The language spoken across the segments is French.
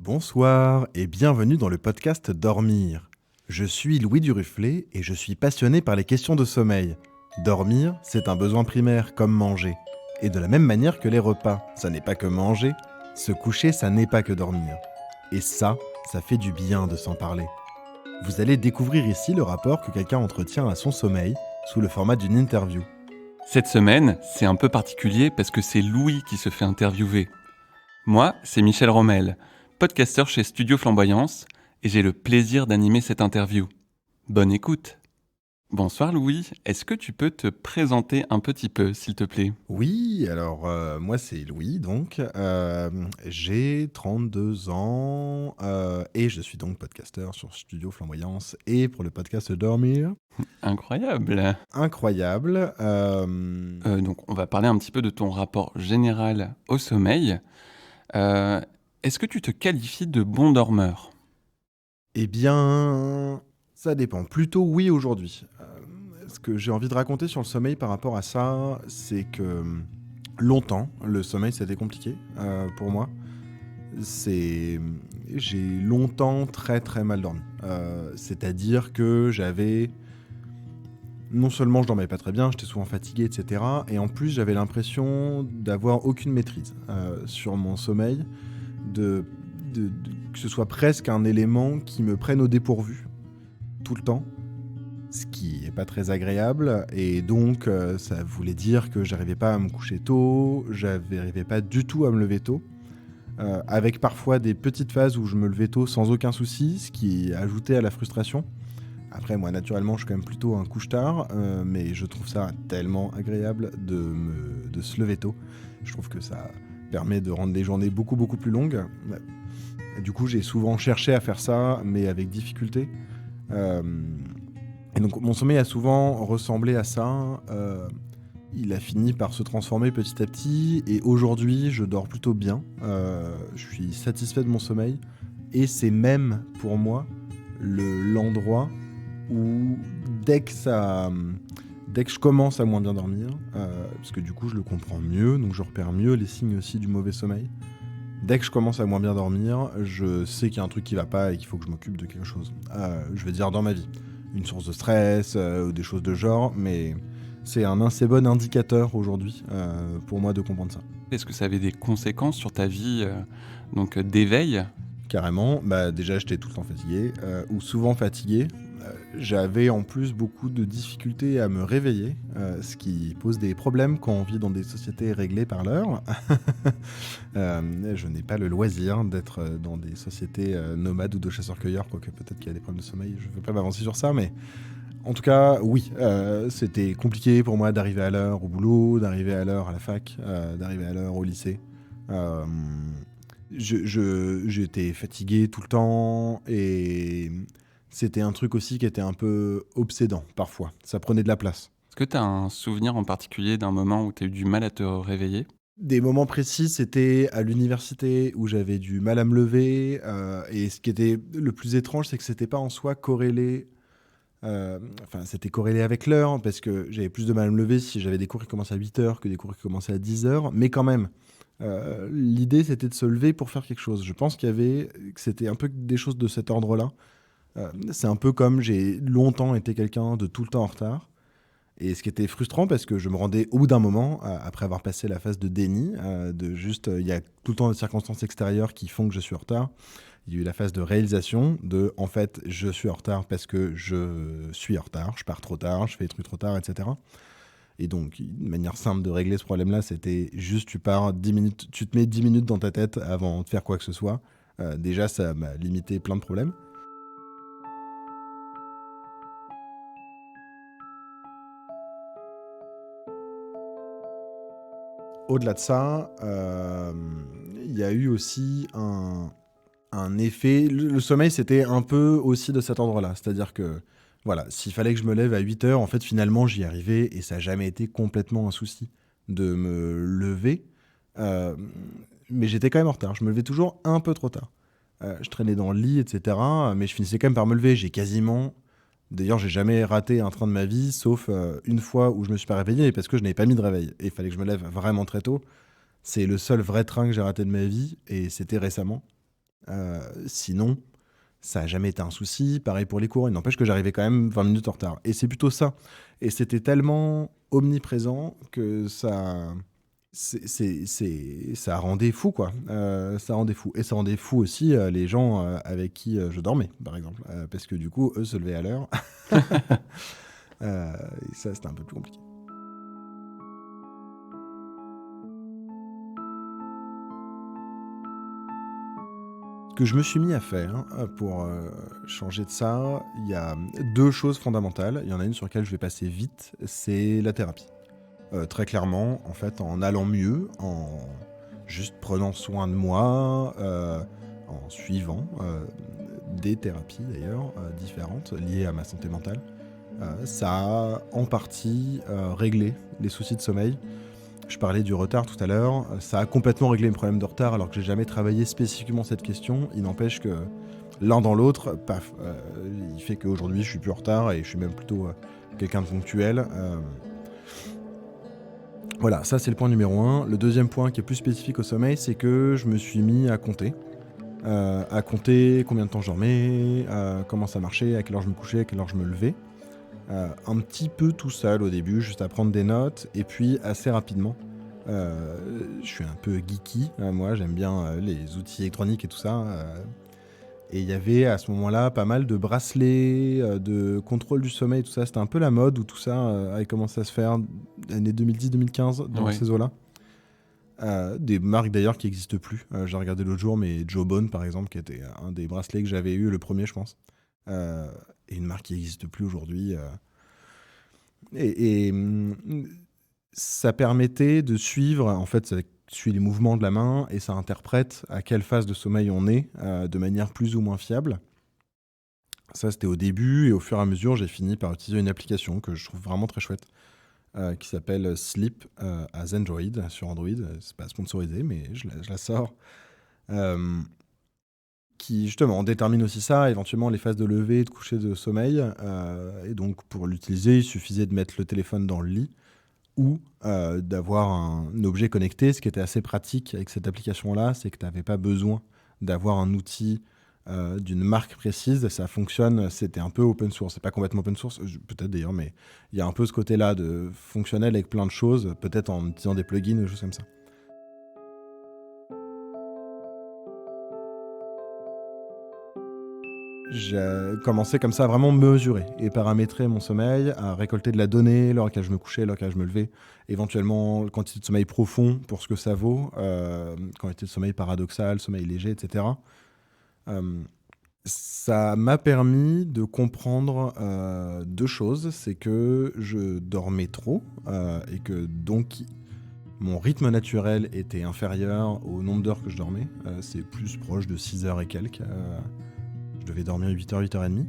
Bonsoir et bienvenue dans le podcast Dormir. Je suis Louis Duruflé et je suis passionné par les questions de sommeil. Dormir, c'est un besoin primaire comme manger. Et de la même manière que les repas, ça n'est pas que manger. Se coucher, ça n'est pas que dormir. Et ça fait du bien de s'en parler. Vous allez découvrir ici le rapport que quelqu'un entretient à son sommeil sous le format d'une interview. Cette semaine, c'est un peu particulier parce que c'est Louis qui se fait interviewer. Moi, c'est Michel Rommel, podcasteur chez Studio Flamboyance, et j'ai le plaisir d'animer cette interview. Bonne écoute. Bonsoir Louis, est-ce que tu peux te présenter un petit peu, s'il te plaît ? Oui, alors moi c'est Louis, donc j'ai 32 ans et je suis donc podcasteur sur Studio Flamboyance et pour le podcast Dormir. Incroyable. Incroyable. Donc on va parler un petit peu de ton rapport général au sommeil. Est-ce que tu te qualifies de bon dormeur ? Eh bien, ça dépend. Plutôt oui aujourd'hui. Ce que j'ai envie de raconter sur le sommeil par rapport à ça, c'est que longtemps, le sommeil c'était compliqué pour moi. J'ai longtemps très très mal dormi. C'est-à-dire que non seulement je dormais pas très bien, j'étais souvent fatigué, etc. Et en plus j'avais l'impression d'avoir aucune maîtrise sur mon sommeil, que ce soit presque un élément qui me prenne au dépourvu tout le temps, ce qui est pas très agréable. Et donc ça voulait dire que j'arrivais pas à me coucher tôt, j'arrivais pas du tout à me lever tôt. Avec parfois des petites phases où je me levais tôt sans aucun souci, ce qui ajoutait à la frustration. Après, moi, naturellement, je suis quand même plutôt un couche-tard, mais je trouve ça tellement agréable de se lever tôt. Je trouve que ça permet de rendre les journées beaucoup, beaucoup plus longues. Et du coup, j'ai souvent cherché à faire ça, mais avec difficulté. Et donc, mon sommeil a souvent ressemblé à ça. Il a fini par se transformer petit à petit et aujourd'hui je dors plutôt bien, je suis satisfait de mon sommeil et c'est même pour moi l'endroit où dès que je commence à moins bien dormir, parce que du coup je le comprends mieux, donc je repère mieux les signes aussi du mauvais sommeil, dès que je commence à moins bien dormir, je sais qu'il y a un truc qui va pas et qu'il faut que je m'occupe de quelque chose, je veux dire dans ma vie, une source de stress ou des choses de genre, mais c'est un assez bon indicateur aujourd'hui pour moi de comprendre ça. Est-ce que ça avait des conséquences sur ta vie d'éveil ? Carrément, déjà j'étais tout le temps fatigué, ou souvent fatigué. J'avais en plus beaucoup de difficultés à me réveiller, ce qui pose des problèmes quand on vit dans des sociétés réglées par l'heure. Je n'ai pas le loisir d'être dans des sociétés nomades ou de chasseurs-cueilleurs, quoique peut-être qu'il y a des problèmes de sommeil, je ne veux pas m'avancer sur ça, mais en tout cas, oui, c'était compliqué pour moi d'arriver à l'heure au boulot, d'arriver à l'heure à la fac, d'arriver à l'heure au lycée. J'étais fatigué tout le temps et c'était un truc aussi qui était un peu obsédant parfois. Ça prenait de la place. Est-ce que tu as un souvenir en particulier d'un moment où tu as eu du mal à te réveiller ? Des moments précis, c'était à l'université où j'avais du mal à me lever. Et ce qui était le plus étrange, c'est que c'était pas en soi corrélé. C'était corrélé avec l'heure, parce que j'avais plus de mal à me lever si j'avais des cours qui commençaient à 8h que des cours qui commençaient à 10h. Mais quand même, l'idée, c'était de se lever pour faire quelque chose. Je pense que c'était un peu des choses de cet ordre-là. C'est un peu comme j'ai longtemps été quelqu'un de tout le temps en retard. Et ce qui était frustrant, parce que je me rendais au bout d'un moment, après avoir passé la phase de déni, il y a tout le temps des circonstances extérieures qui font que je suis en retard. Il y a eu la phase de réalisation en fait, je suis en retard parce que je suis en retard, je pars trop tard, je fais des trucs trop tard, etc. Et donc, une manière simple de régler ce problème-là, c'était juste tu pars 10 minutes, tu te mets 10 minutes dans ta tête avant de faire quoi que ce soit. Déjà, ça m'a limité plein de problèmes. Au-delà de ça, il y a eu aussi un effet. Le sommeil, c'était un peu aussi de cet ordre-là. C'est-à-dire que, voilà, s'il fallait que je me lève à 8h, en fait, finalement, j'y arrivais et ça n'a jamais été complètement un souci de me lever. Mais j'étais quand même en retard. Je me levais toujours un peu trop tard. Je traînais dans le lit, etc. Mais je finissais quand même par me lever. D'ailleurs, j'ai jamais raté un train de ma vie, sauf une fois où je me suis pas réveillé parce que je n'avais pas mis de réveil. Et il fallait que je me lève vraiment très tôt. C'est le seul vrai train que j'ai raté de ma vie et c'était récemment. Sinon, ça n'a jamais été un souci. Pareil pour les cours. Il n'empêche que j'arrivais quand même 20 minutes en retard. Et c'est plutôt ça. Et c'était tellement omniprésent que ça rendait fou, quoi. Ça rendait fou. Et ça rendait fou aussi les gens avec qui je dormais, par exemple. Parce que du coup, eux se levaient à l'heure. Et ça, c'était un peu plus compliqué. Ce que je me suis mis à faire pour changer de ça, il y a 2 choses fondamentales. Il y en a une sur laquelle je vais passer vite, c'est la thérapie. Très clairement, en fait, en allant mieux, en juste prenant soin de moi, en suivant des thérapies d'ailleurs différentes liées à ma santé mentale, ça a en partie réglé les soucis de sommeil. Je parlais du retard tout à l'heure, ça a complètement réglé mes problèmes de retard alors que j'ai jamais travaillé spécifiquement cette question. Il n'empêche que l'un dans l'autre, paf, il fait qu'aujourd'hui je suis plus en retard et je suis même plutôt quelqu'un de ponctuel. Voilà, ça c'est le point numéro 1. Le deuxième point qui est plus spécifique au sommeil, c'est que je me suis mis à compter. À compter combien de temps je dormais, comment ça marchait, à quelle heure je me couchais, à quelle heure je me levais. Un petit peu tout seul au début, juste à prendre des notes, et puis assez rapidement. Je suis un peu geeky, moi j'aime bien les outils électroniques et tout ça. Et il y avait à ce moment-là pas mal de bracelets, de contrôle du sommeil, tout ça. C'était un peu la mode où tout ça avait commencé à se faire, années 2010-2015, dans ces eaux-là. Des marques d'ailleurs qui n'existent plus. J'ai regardé l'autre jour, mais Jawbone par exemple, qui était un des bracelets que j'avais eu, le premier je pense. Et une marque qui n'existe plus aujourd'hui. Et ça permettait de suivre, en fait, ça suit les mouvements de la main et ça interprète à quelle phase de sommeil on est de manière plus ou moins fiable. Ça, c'était au début et au fur et à mesure, j'ai fini par utiliser une application que je trouve vraiment très chouette qui s'appelle Sleep as Android sur Android. C'est pas sponsorisé, mais je la sors. Qui justement détermine aussi ça, éventuellement les phases de lever, de coucher, de sommeil. Et donc pour l'utiliser, il suffisait de mettre le téléphone dans le lit ou d'avoir un objet connecté. Ce qui était assez pratique avec cette application-là, c'est que tu n'avais pas besoin d'avoir un outil d'une marque précise. Ça fonctionne, c'était un peu open source. C'est pas complètement open source, peut-être d'ailleurs, mais il y a un peu ce côté-là de fonctionnel avec plein de choses, peut-être en utilisant des plugins ou des choses comme ça. J'ai commencé comme ça à vraiment mesurer et paramétrer mon sommeil, à récolter de la donnée, l'heure à laquelle je me couchais, l'heure à laquelle je me levais, éventuellement la quantité de sommeil profond pour ce que ça vaut, quantité de sommeil paradoxal, sommeil léger, etc. Ça m'a permis de comprendre 2 choses. C'est que je dormais trop et que donc mon rythme naturel était inférieur au nombre d'heures que je dormais. C'est plus proche de 6 heures et quelques. Je devais dormir 8h, 8h30.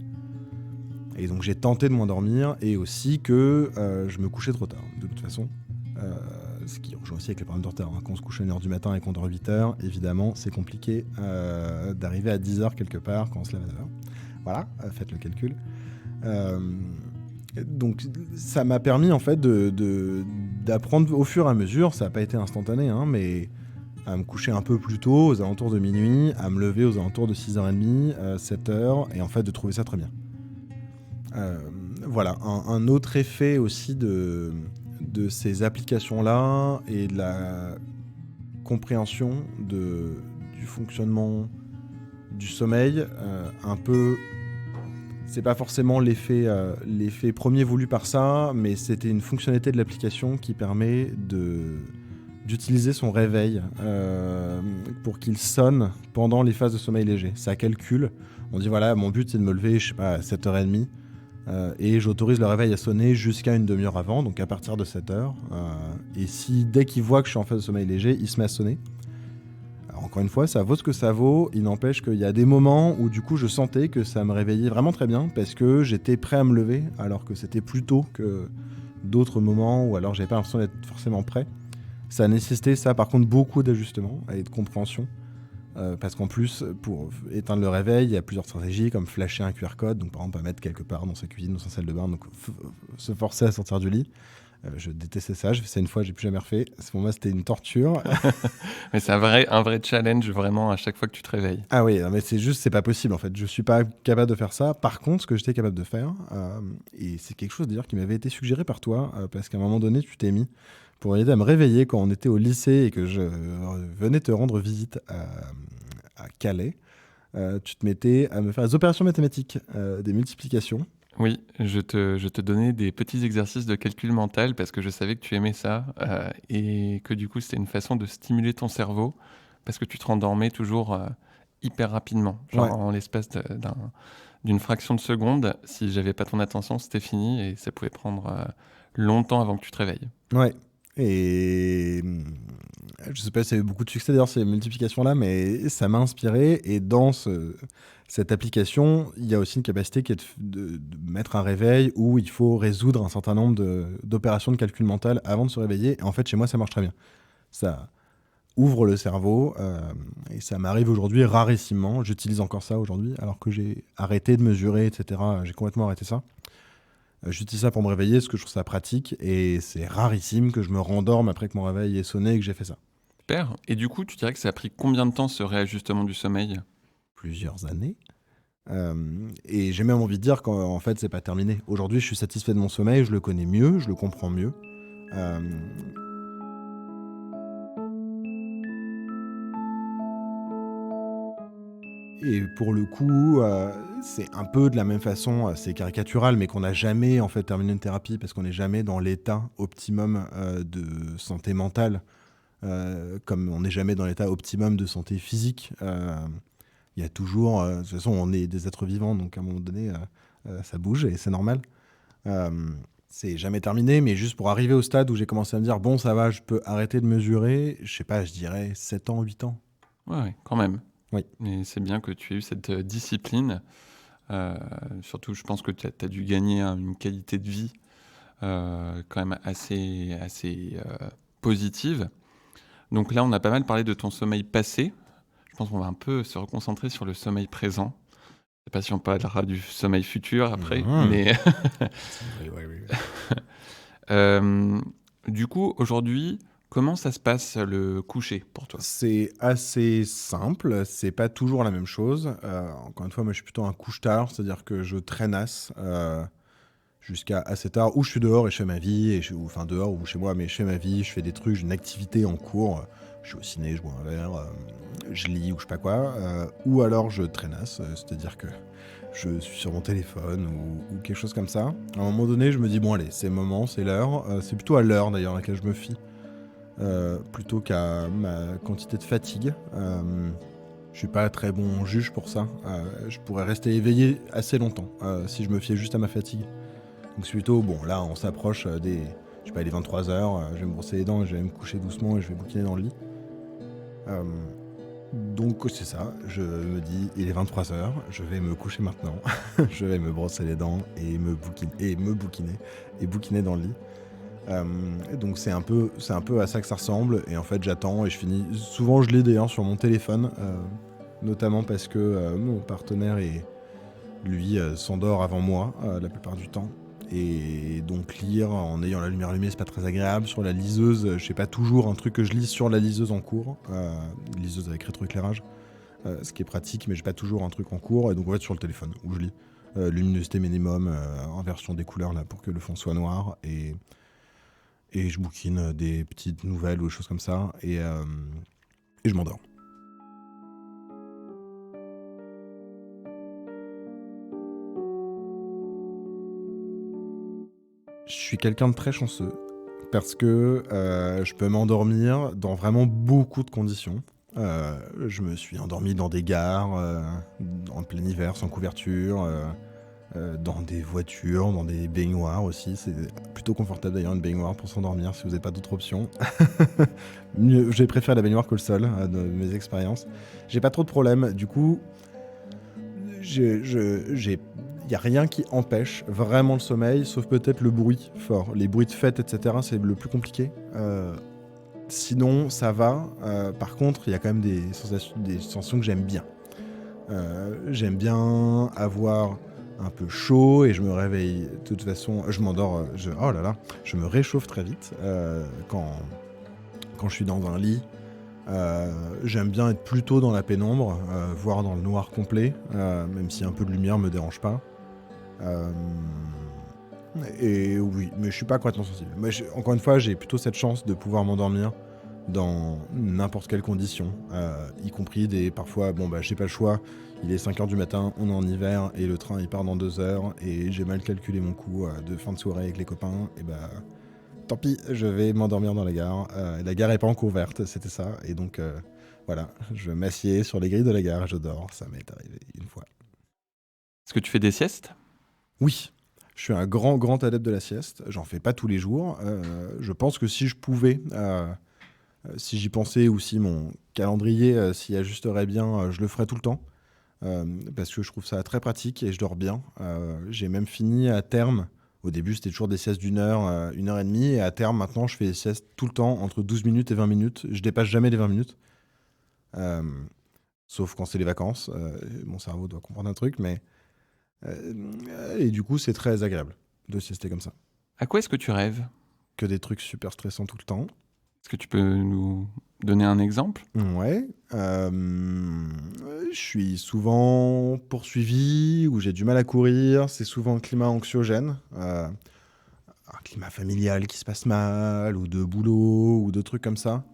Et donc j'ai tenté de m'endormir et aussi que je me couchais trop tard, de toute façon. Ce qui rejoint aussi avec les problèmes de retard. Quand on se couche à 1h du matin et qu'on dort 8h, évidemment, c'est compliqué d'arriver à 10h quelque part quand on se lève à 9h. Voilà, faites le calcul. Donc ça m'a permis en fait d'apprendre au fur et à mesure. Ça n'a pas été instantané, hein, mais à me coucher un peu plus tôt, aux alentours de minuit, à me lever aux alentours de 6h30, 7h, et en fait de trouver ça très bien. Voilà, un autre effet aussi de ces applications-là et de la compréhension du fonctionnement du sommeil, un peu... C'est pas forcément l'effet premier voulu par ça, mais c'était une fonctionnalité de l'application qui permet d'utiliser son réveil pour qu'il sonne pendant les phases de sommeil léger. Ça calcule. On dit voilà, mon but c'est de me lever, je sais pas, à 7h30 et j'autorise le réveil à sonner jusqu'à une demi-heure avant, donc à partir de 7h. Et si dès qu'il voit que je suis en phase de sommeil léger, il se met à sonner. Alors, encore une fois, ça vaut ce que ça vaut. Il n'empêche qu'il y a des moments où du coup je sentais que ça me réveillait vraiment très bien parce que j'étais prêt à me lever alors que c'était plus tôt que d'autres moments où alors j'avais pas l'impression d'être forcément prêt. Ça a nécessité, ça, par contre, beaucoup d'ajustements et de compréhension. Parce qu'en plus, pour éteindre le réveil, il y a plusieurs stratégies, comme flasher un QR code. Donc, par exemple, pas mettre quelque part dans sa cuisine, dans sa salle de bain, donc se forcer à sortir du lit. Je détestais ça, j'ai fait ça une fois, j'ai plus jamais refait. Pour moi, c'était une torture. Mais c'est un vrai challenge vraiment à chaque fois que tu te réveilles. Ah oui, non, mais c'est pas possible en fait. Je suis pas capable de faire ça. Par contre, ce que j'étais capable de faire, et c'est quelque chose d'ailleurs qui m'avait été suggéré par toi, parce qu'à un moment donné, tu t'es mis pour aider à me réveiller quand on était au lycée et que je venais te rendre visite à Calais. Tu te mettais à me faire des opérations mathématiques, des multiplications. Oui, je te donnais des petits exercices de calcul mental parce que je savais que tu aimais ça et que du coup c'était une façon de stimuler ton cerveau parce que tu te rendormais toujours hyper rapidement. Genre Ouais, en l'espace d'une fraction de seconde, si j'avais pas ton attention, c'était fini et ça pouvait prendre longtemps avant que tu te réveilles. ouais. Et je sais pas si ça a eu beaucoup de succès d'ailleurs ces multiplications-là, mais ça m'a inspiré. Et dans cette application, il y a aussi une capacité qui est de mettre un réveil où il faut résoudre un certain nombre d'opérations de calcul mental avant de se réveiller. Et en fait, chez moi, ça marche très bien. Ça ouvre le cerveau et ça m'arrive aujourd'hui rarissimement. J'utilise encore ça aujourd'hui alors que j'ai arrêté de mesurer, etc. J'ai complètement arrêté ça. J'utilise ça pour me réveiller parce que je trouve ça pratique et c'est rarissime que je me rendorme après que mon réveil ait sonné et que j'ai fait ça. Super. Et du coup, tu dirais que ça a pris combien de temps ce réajustement du sommeil? Plusieurs années. Et j'ai même envie de dire qu'en fait, c'est pas terminé. Aujourd'hui, je suis satisfait de mon sommeil, je le connais mieux, je le comprends mieux. Euh, et pour le coup, c'est un peu de la même façon, c'est caricatural, mais qu'on n'a jamais en fait terminé une thérapie parce qu'on n'est jamais dans l'état optimum de santé mentale, comme on n'est jamais dans l'état optimum de santé physique. Il y a toujours, de toute façon, on est des êtres vivants, donc à un moment donné, ça bouge et c'est normal. Euh, c'est jamais terminé, mais juste pour arriver au stade où j'ai commencé à me dire, bon, ça va, je peux arrêter de mesurer, je sais pas, je dirais 7 ans, 8 ans. Ouais, ouais, quand même. Oui. Et c'est bien que tu aies eu cette discipline. Surtout, je pense que tu as dû gagner une qualité de vie quand même assez positive. Donc là, on a pas mal parlé de ton sommeil passé. Je pense qu'on va un peu se reconcentrer sur le sommeil présent. Je sais pas si on parlera du sommeil futur après, mais Oui, oui, oui. euh, du coup, aujourd'hui, comment ça se passe le coucher pour toi? C'est assez simple, c'est pas toujours la même chose. Encore une fois, moi je suis plutôt un couche-tard, c'est-à-dire que je traînasse jusqu'à assez tard, où je suis dehors et je fais ma vie, enfin dehors ou chez moi, mais je fais ma vie, je fais des trucs, j'ai une activité en cours, je suis au ciné, je bois un verre, je lis ou je sais pas quoi, ou alors je traînasse, c'est-à-dire que je suis sur mon téléphone ou quelque chose comme ça. À un moment donné, je me dis, bon allez, c'est le moment, c'est l'heure, c'est plutôt à l'heure d'ailleurs à laquelle je me fie. Plutôt qu'à ma quantité de fatigue. Je suis pas très bon juge pour ça. Je pourrais rester éveillé assez longtemps si je me fiais juste à ma fatigue. Donc c'est plutôt, bon, là on s'approche des, je sais pas, les 23h, je vais me brosser les dents, je vais me coucher doucement et je vais bouquiner dans le lit. Euh, donc c'est ça, je me dis, il est 23h, je vais me coucher maintenant, je vais me brosser les dents et me bouquiner et bouquiner dans le lit. Donc c'est un peu à ça que ça ressemble et en fait j'attends et je finis. Souvent je lis d'ailleurs sur mon téléphone, notamment parce que mon partenaire lui s'endort avant moi la plupart du temps et donc lire en ayant la lumière allumée c'est pas très agréable. Sur la liseuse, je sais pas toujours un truc que je lis sur la liseuse en cours, liseuse avec rétroéclairage, ce qui est pratique mais j'ai pas toujours un truc en cours et donc en fait sur le téléphone où je lis luminosité minimum en version des couleurs là pour que le fond soit noir et je bouquine des petites nouvelles ou des choses comme ça, et je m'endors. Je suis quelqu'un de très chanceux, parce que je peux m'endormir dans vraiment beaucoup de conditions. Je me suis endormi dans des gares, en plein hiver, sans couverture, dans des voitures, dans des baignoires aussi. C'est plutôt confortable d'ailleurs une baignoire pour s'endormir si vous n'avez pas d'autres options. J'ai préféré la baignoire que le sol de mes expériences. J'ai pas trop de problèmes. Du coup, il n'y a rien qui empêche vraiment le sommeil, sauf peut-être le bruit fort. Les bruits de fête, etc., c'est le plus compliqué. Sinon, ça va. Par contre, il y a quand même des sensations que j'aime bien. J'aime bien avoir un peu chaud et je me réveille. De toute façon, je m'endors. Oh là là, je me réchauffe très vite quand je suis dans un lit. J'aime bien être plutôt dans la pénombre, voire dans le noir complet, même si un peu de lumière me dérange pas. Euh, et oui, mais je suis pas complètement sensible. Encore une fois, j'ai plutôt cette chance de pouvoir m'endormir dans n'importe quelle condition, y compris parfois, bon bah j'ai pas le choix, il est 5h du matin, on est en hiver et le train il part dans 2 heures et j'ai mal calculé mon coup de fin de soirée avec les copains, et bah tant pis, je vais m'endormir dans la gare. La gare est pas encore ouverte, c'était ça, et donc voilà, je m'assieds sur les grilles de la gare et je dors, ça m'est arrivé une fois. Est-ce que tu fais des siestes? Oui, je suis un grand adepte de la sieste, j'en fais pas tous les jours, je pense que si je pouvais, si j'y pensais ou si mon calendrier s'y ajusterait bien, je le ferais tout le temps. Parce que je trouve ça très pratique et je dors bien. J'ai même fini à terme. Au début, c'était toujours des siestes une heure et demie. Et à terme, maintenant, je fais des siestes tout le temps, entre 12 minutes et 20 minutes. Je dépasse jamais les 20 minutes. Euh, Sauf quand c'est les vacances. Mon cerveau doit comprendre un truc. Et du coup, c'est très agréable de siester comme ça. À quoi est-ce que tu rêves? Que des trucs super stressants tout le temps. Est-ce que tu peux nous donner un exemple? Ouais. Je suis souvent poursuivi ou j'ai du mal à courir. C'est souvent un climat anxiogène. Un climat familial qui se passe mal, ou de boulot, ou de trucs comme ça.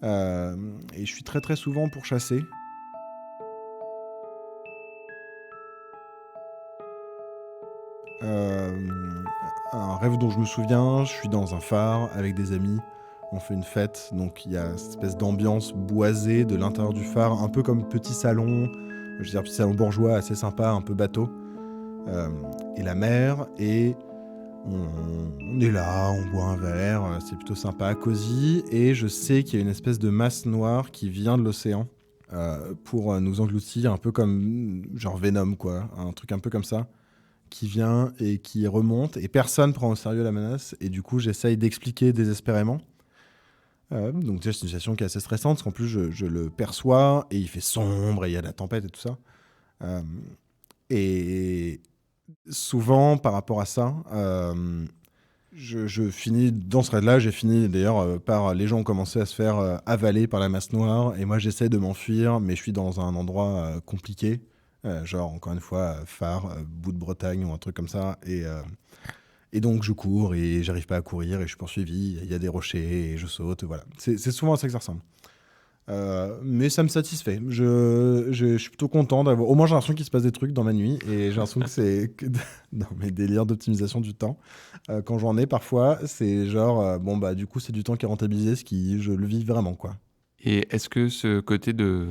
Et je suis très souvent pourchassé. Euh, un rêve dont je me souviens, je suis dans un phare avec des amis. On fait une fête, donc il y a cette espèce d'ambiance boisée de l'intérieur du phare, un peu comme petit salon, je veux dire petit salon bourgeois assez sympa, un peu bateau. Euh, et la mer, et on est là, on boit un verre, c'est plutôt sympa, cosy, et je sais qu'il y a une espèce de masse noire qui vient de l'océan pour nous engloutir, un peu comme genre Venom, quoi, un truc un peu comme ça, qui vient et qui remonte, et personne prend au sérieux la menace, et du coup j'essaye d'expliquer désespérément. Donc déjà, c'est une situation qui est assez stressante, parce qu'en plus je le perçois, et il fait sombre, et il y a la tempête et tout ça. Euh, et souvent, par rapport à ça, je finis dans ce raid-là, j'ai fini d'ailleurs par les gens ont commencé à se faire avaler par la masse noire, et moi j'essaie de m'enfuir, mais je suis dans un endroit compliqué, genre encore une fois phare, bout de Bretagne ou un truc comme ça, et donc je cours et j'arrive pas à courir et je suis poursuivi, il y a des rochers et je saute, voilà. C'est souvent à ça que ça ressemble. Mais ça me satisfait. Je suis plutôt content d'avoir. Au moins, j'ai l'impression qu'il se passe des trucs dans ma nuit. Et j'ai l'impression que c'est dans mes délires d'optimisation du temps. Quand j'en ai parfois, c'est genre, bon, bah, du coup, c'est du temps qui est rentabilisé, je le vis vraiment, quoi. Et est-ce que ce côté de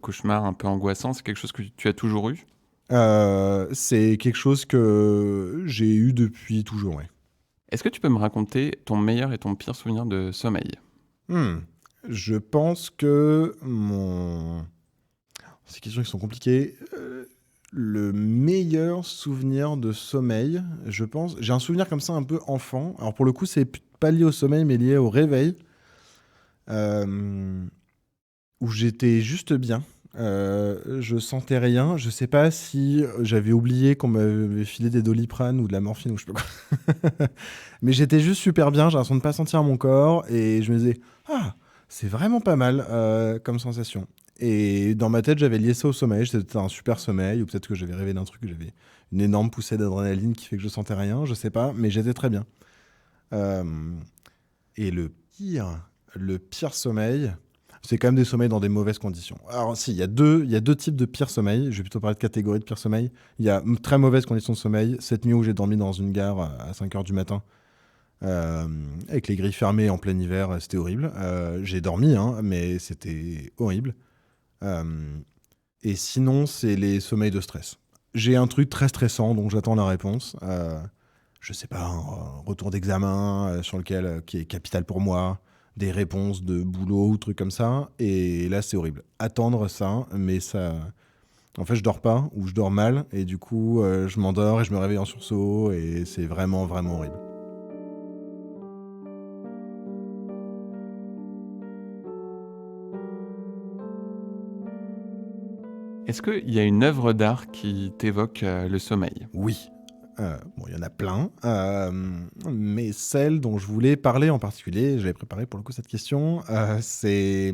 cauchemar un peu angoissant, c'est quelque chose que tu as toujours eu? C'est quelque chose que j'ai eu depuis toujours, ouais. Est-ce que tu peux me raconter ton meilleur et ton pire souvenir de sommeil? Hmm. Je pense que mon. Ces questions qui sont compliquées. Le meilleur souvenir de sommeil, je pense. J'ai un souvenir comme ça un peu enfant. Alors pour le coup, c'est pas lié au sommeil, mais lié au réveil. euh, Où j'étais juste bien. Je sentais rien. Je sais pas si j'avais oublié qu'on m'avait filé des Doliprane ou de la morphine ou je sais pas quoi. Mais j'étais juste super bien. J'ai l'impression de pas sentir mon corps. Et je me disais, ah, c'est vraiment pas mal comme sensation. Et dans ma tête, j'avais lié ça au sommeil. C'était un super sommeil. Ou peut-être que j'avais rêvé d'un truc, que j'avais une énorme poussée d'adrénaline qui fait que je sentais rien. Je sais pas. Mais j'étais très bien. Euh, et le pire sommeil, c'est quand même des sommeils dans des mauvaises conditions. Alors, si, il y a deux types de pire sommeil. Je vais plutôt parler de catégorie de pire sommeil. Il y a très mauvaises conditions de sommeil. Cette nuit où j'ai dormi dans une gare à 5h du matin, avec les grilles fermées en plein hiver, c'était horrible. J'ai dormi, hein, mais c'était horrible. Euh, et sinon, c'est les sommeils de stress. J'ai un truc très stressant, donc j'attends la réponse. Je sais pas, un retour d'examen sur lequel qui est capital pour moi, des réponses de boulot ou trucs comme ça. Et là, c'est horrible. Attendre ça, mais ça. En fait, je dors pas ou je dors mal et du coup, je m'endors et je me réveille en sursaut et c'est vraiment horrible. Est-ce qu'il y a une œuvre d'art qui t'évoque le sommeil ? Oui. Il y en a plein, mais celle dont je voulais parler en particulier, j'avais préparé pour le coup cette question, c'est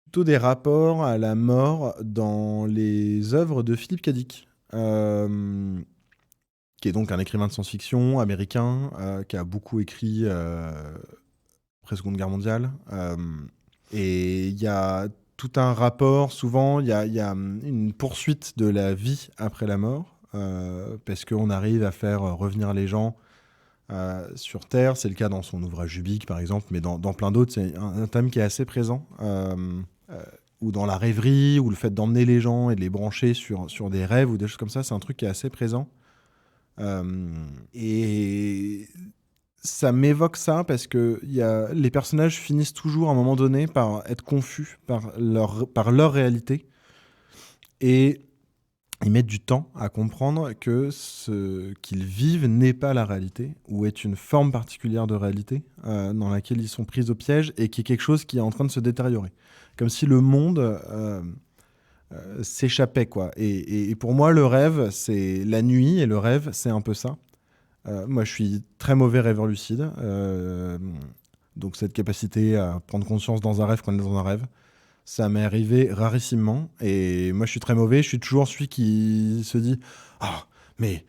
plutôt des rapports à la mort dans les œuvres de Philip K. Dick, qui est donc un écrivain de science-fiction américain, qui a beaucoup écrit après Seconde Guerre mondiale. Et il y a tout un rapport, souvent, il y a une poursuite de la vie après la mort, parce qu'on arrive à faire revenir les gens sur Terre. C'est le cas dans son ouvrage Ubik, par exemple, mais dans plein d'autres, c'est un thème qui est assez présent. Ou dans la rêverie, ou le fait d'emmener les gens et de les brancher sur des rêves ou des choses comme ça, c'est un truc qui est assez présent. Et ça m'évoque ça parce que les personnages finissent toujours à un moment donné par être confus par leur réalité, et ils mettent du temps à comprendre que ce qu'ils vivent n'est pas la réalité, ou est une forme particulière de réalité dans laquelle ils sont pris au piège, et qui est quelque chose qui est en train de se détériorer. Comme si le monde s'échappait, quoi. Et pour moi, le rêve, c'est la nuit, et le rêve, c'est un peu ça. Moi, je suis très mauvais rêveur lucide. Donc, cette capacité à prendre conscience dans un rêve qu'on est dans un rêve, ça m'est arrivé rarissimement. Et moi, je suis très mauvais. Je suis toujours celui qui se dit « Ah, mais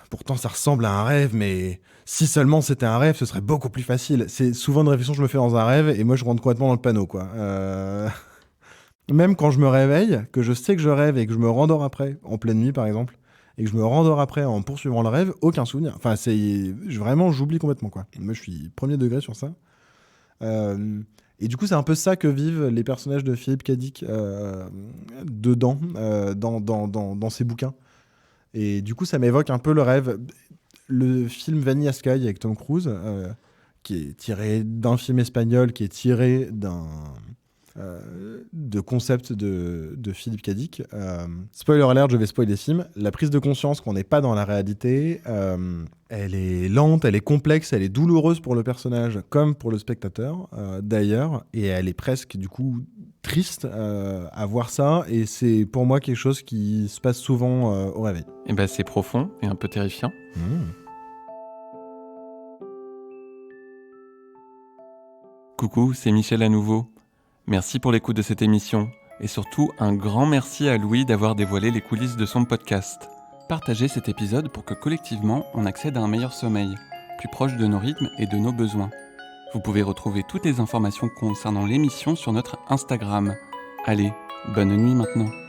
pourtant, ça ressemble à un rêve, mais si seulement c'était un rêve, ce serait beaucoup plus facile. » C'est souvent une réflexion que je me fais dans un rêve, et moi, je rentre complètement dans le panneau, quoi. Même quand je me réveille, que je sais que je rêve et que je me rendors après, en pleine nuit, par exemple, et que je me rendors après en poursuivant le rêve, aucun souvenir. Enfin, vraiment, j'oublie complètement, quoi. Moi, je suis premier degré sur ça. Et du coup, c'est un peu ça que vivent les personnages de Philip K. Dick dedans, dans ses bouquins. Et du coup, ça m'évoque un peu le rêve. Le film Vanilla Sky avec Tom Cruise, qui est tiré d'un film espagnol, qui est tiré de concept de Philip K. Dick. Spoiler alert, je vais spoiler des films. La prise de conscience qu'on n'est pas dans la réalité, elle est lente, elle est complexe, elle est douloureuse pour le personnage comme pour le spectateur, d'ailleurs, et elle est presque du coup triste à voir ça, et c'est pour moi quelque chose qui se passe souvent au réveil. Et ben c'est profond et un peu terrifiant. Coucou, c'est Michel à nouveau. Merci pour l'écoute de cette émission, et surtout un grand merci à Louis d'avoir dévoilé les coulisses de son podcast. Partagez cet épisode pour que collectivement on accède à un meilleur sommeil, plus proche de nos rythmes et de nos besoins. Vous pouvez retrouver toutes les informations concernant l'émission sur notre Instagram. Allez, bonne nuit maintenant.